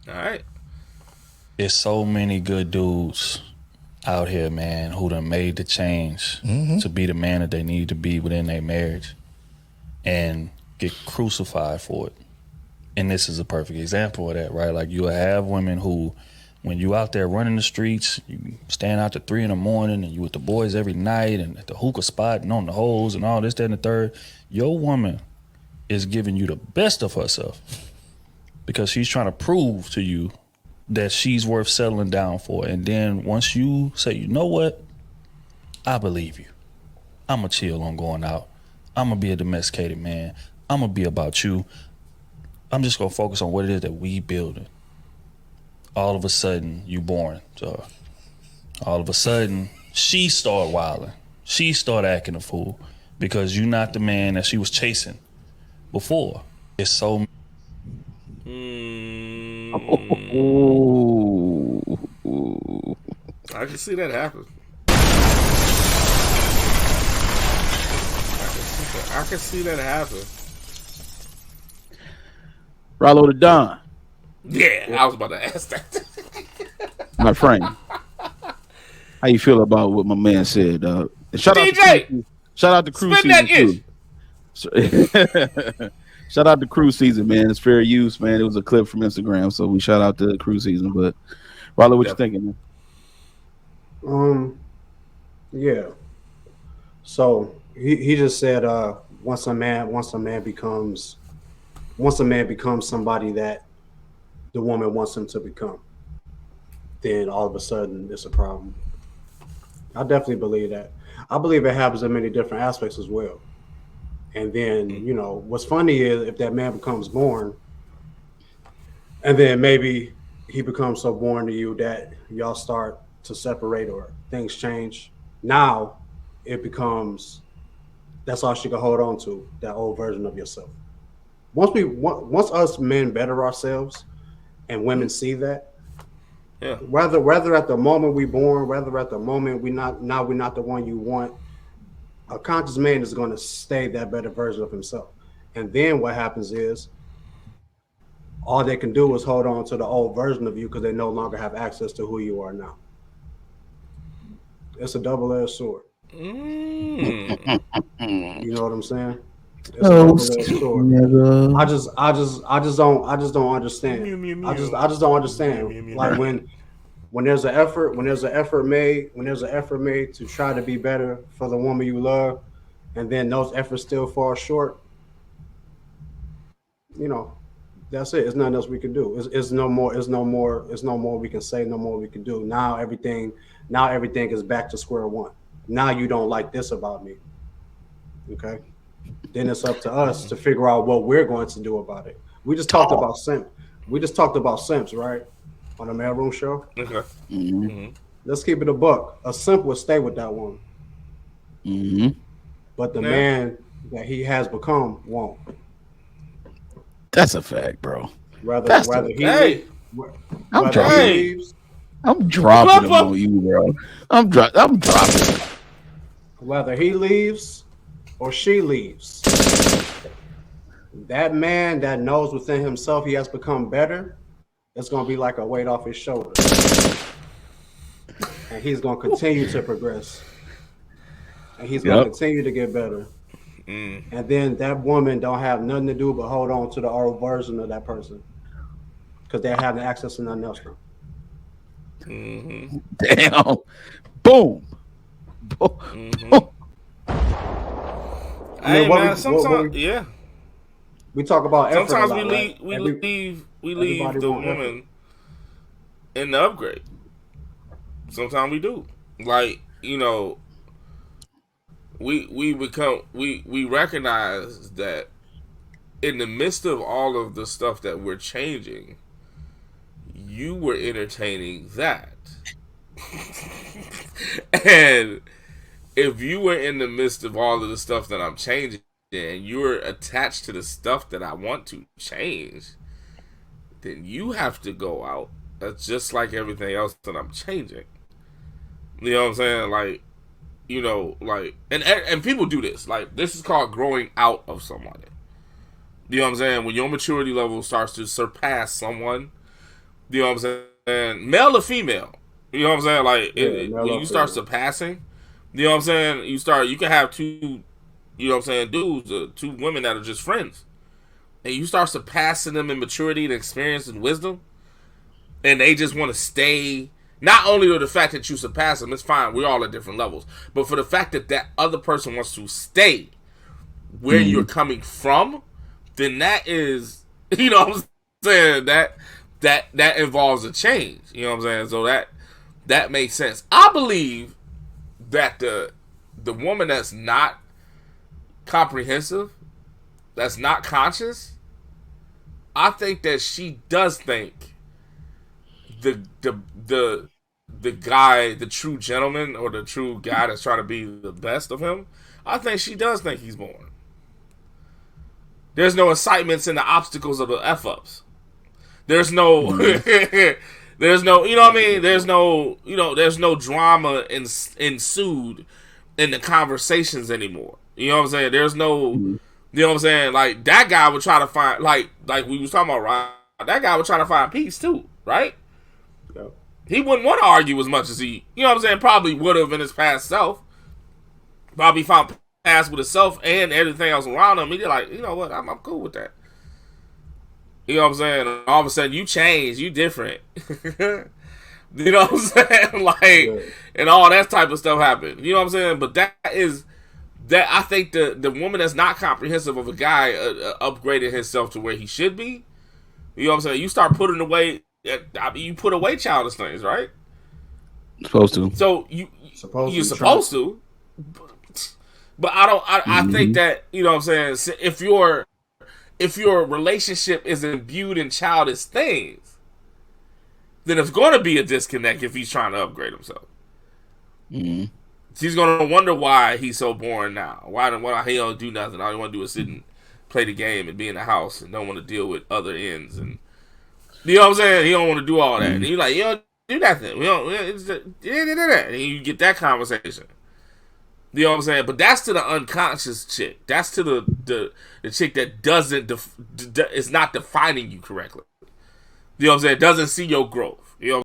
All right. There's so many good dudes out here, man, who done made the change to be the man that they need to be within their marriage and get crucified for it. And this is a perfect example of that, right? Like you have women who, when you out there running the streets, you stand out to 3 in the morning and you with the boys every night and at the hookah spot and on the holes and all this, that, and the third. Your woman is giving you the best of herself because she's trying to prove to you that she's worth settling down for. And then once you say, you know what, I believe you. I'ma chill on going out. I'ma be a domesticated man. I'ma be about you. I'm just gonna focus on what it is that we building. All of a sudden, you born. So all of a sudden, she start wilding. She start acting a fool because you're not the man that she was chasing before. It's so. Ooh. I can see that happen. I can see that happen. Rahlo the Don, Yeah, I was about to ask that. my friend. How you feel about what my man said? Shout out DJ, to shout out to cruise spin that season ish. too. Shout out to cruise season, man. It's fair use, man. It was a clip from Instagram, so we shout out to cruise season. But Rahlo, what you thinking, man? Yeah. So he just said once a man becomes somebody that the woman wants him to become, then all of a sudden it's a problem. I definitely believe that. I believe it happens in many different aspects as well. And then, what's funny is if that man becomes born and then maybe he becomes so born to you that y'all start to separate or things change. Now it becomes that's all she can hold on to, that old version of yourself. Once us men better ourselves and women see that, Yeah. whether at the moment we born, whether at the moment we're not the one you want, a conscious man is going to stay that better version of himself. And then what happens is all they can do is hold on to the old version of you because they no longer have access to who you are now. It's a double-edged sword. Mm. You know what I'm saying? It's a Oh, double-edged sword. nigga. I just don't understand. I just don't understand. Like when there's an effort, when there's an effort made to try to be better for the woman you love, and then those efforts still fall short, you know, that's it. It's nothing else we can do. It's no more. It's no more. It's no more we can say. No more we can do. Now everything is back to square one. Now you don't like this about me. Okay. Then it's up to us to figure out what we're going to do about it. We just talked about simp. We just talked about simps, right? On the Mailroom show. Okay. Let's keep it a buck. A simp would stay with that woman, but the man that he has become won't. That's a fact, bro. Whether he I'm whether dropping. he leaves, I'm dropping them on you, bro. I'm dropping. whether he leaves or she leaves, that man that knows within himself he has become better, it's gonna be like a weight off his shoulder, and he's gonna continue to progress, and he's gonna continue to get better. And then that woman don't have nothing to do but hold on to the old version of that person because they're having access to nothing else now. Damn. Boom. Boom. Hey man, sometimes yeah. We talk about effort. Sometimes a lot, right? we leave the woman in the upgrade. Sometimes we do. Like, we recognize that in the midst of all of the stuff that we're changing, you were entertaining that. And if you were in the midst of all of the stuff that I'm changing and you're attached to the stuff that I want to change, then you have to go out. That's just like everything else that I'm changing. You know what I'm saying? Like, and people do this. Like, this is called growing out of somebody. You know what I'm saying? When your maturity level starts to surpass someone, You know what I'm saying? Male or female. You know what I'm saying? Like when you start surpassing, you know what I'm saying? You can have two, you know what I'm saying, dudes, two women that are just friends. And you start surpassing them in maturity and experience and wisdom. And they just want to stay. Not only to the fact that you surpass them, it's fine, we're all at different levels. But for the fact that that other person wants to stay where you're coming from, then that is, you know what I'm saying, that involves a change. You know what I'm saying? So that makes sense. I believe that the woman that's not comprehensive, that's not conscious, I think that she does think the guy, the true gentleman, or the true guy that's trying to be the best of him, I think she does think he's boring. There's no incitements in the obstacles of the F-ups. There's no, there's no, you know what I mean? There's no, you know, there's no drama ensued in the conversations anymore. You know what I'm saying? There's no, you know what I'm saying? Like, that guy would try to find, like we was talking about, right? That guy would try to find peace too, right? Yep. He wouldn't want to argue as much as he, you know what I'm saying, probably would have in his past self. Probably found past with himself and everything else around him. He'd like, you know what, I'm cool with that. You know what I'm saying? And all of a sudden, you change, you different. You know what I'm saying? Like, and all that type of stuff happened. You know what I'm saying? But that I think the woman that's not comprehensive of a guy upgraded himself to where he should be. You know what I'm saying? You start putting away, you put away childish things, right? Supposed to. So you're supposed to. But I think that, you know what I'm saying, if your relationship is imbued in childish things, then it's going to be a disconnect if he's trying to upgrade himself. She's going to wonder why he's so boring now. Why he don't do nothing. All he want to do is sit and play the game and be in the house and don't want to deal with other ends. And you know what I'm saying? He don't want to do all that. And you're like, you don't do nothing. We don't. And you get that conversation. You know what I'm saying? But that's to the unconscious chick. That's to the chick that is not defining you correctly. You know what I'm saying? Doesn't see your growth. You know.